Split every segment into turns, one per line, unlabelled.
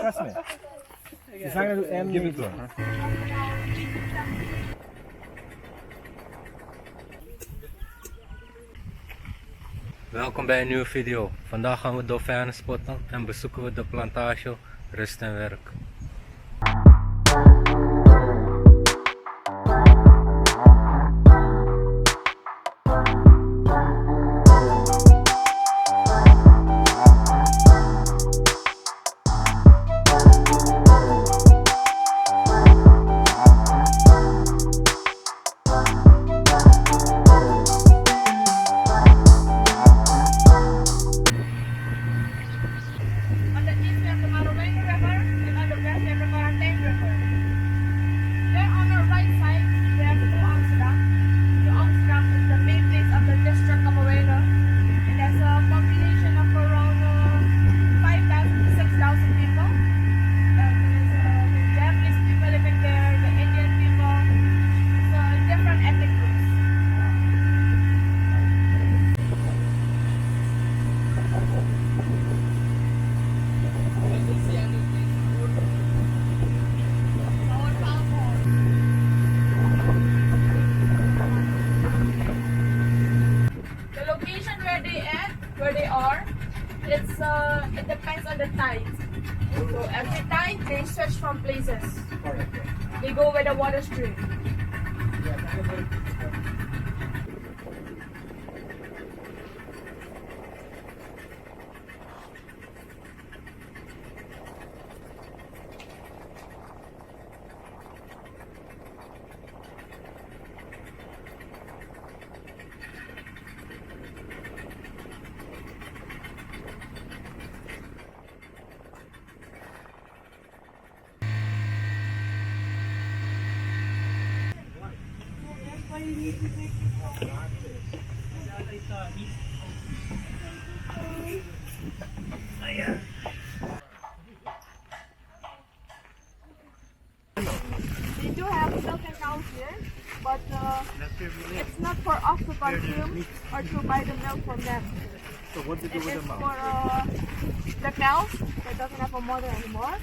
Trust me. He's not gonna do anything. Give it to him.
Welkom bij een nieuwe video. Vandaag gaan we dolfijnen spotten en bezoeken we de plantage Rust en Werk.
It depends on the tide. So every tide they switch from places. They go where the water stream. They do have milk and cows here, but it's not for us to consume or to buy the milk from them.
So what do you do with
It's
them now?
for the cows that doesn't have a mother anymore,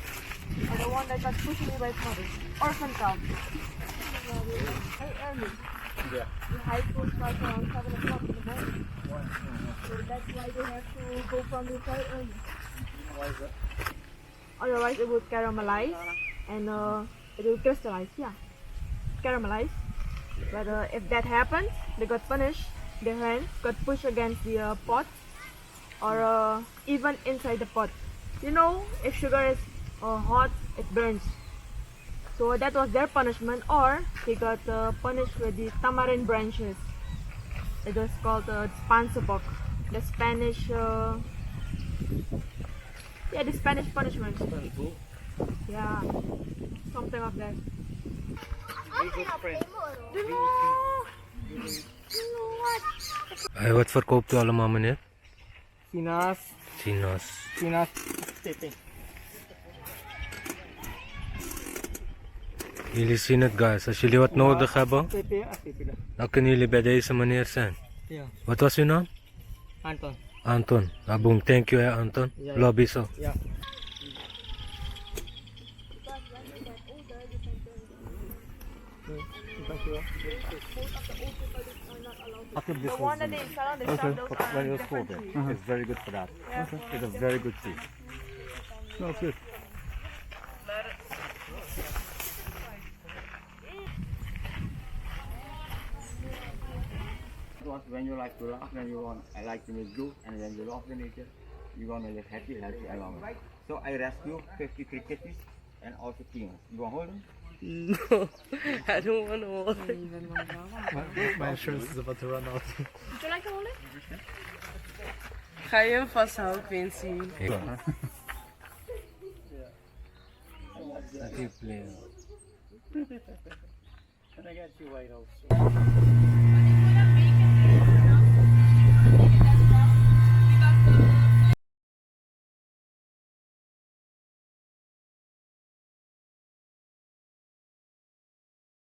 or the one that got pushed away by its mother. Orphan cows. Very early.
Yeah.
The high school starts around 7 o'clock in the morning. So that's why they have to go from this very early.
Why is that?
Otherwise it would caramelize and it will crystallize, yeah. Caramelize. But if that happens, they got punished, their hands got pushed against the pot or even inside the pot. You know, if sugar is hot, it burns. So that was their punishment, or they got punished with the tamarind branches. It was called spansepok, the Spanish, the Spanish punishment. Yeah, something like that.
Hey, wat verkoopt u allemaal, meneer?
Sinaas.
Sinaas.
Sinaas. Tepe.
Jullie zien het, guys. Als jullie wat nodig hebben,
Tepe. Tepe.
dan kunnen jullie bij deze meneer zijn.
Ja.
Wat was uw naam?
Anton.
Anton. Aboom, thank you, Anton.
Ja, ja.
Lobby zo.
Ja. After this
The one that they sell on the shop, those are
when it was
different
cold,
trees.
it's very good for that.
Yeah.
It's a very good seed. Smells good.
When you like to laugh, when you want, I like to make joke, and when you love the nature, you want to live happy along. So I rescue 50 crickets and also kings. You want to hold them?
No, I don't want to hold it.
My insurance is about to run out.
Would you like to hold it?
Ga je hem vasthouden, Quincy?
Can I get you white also?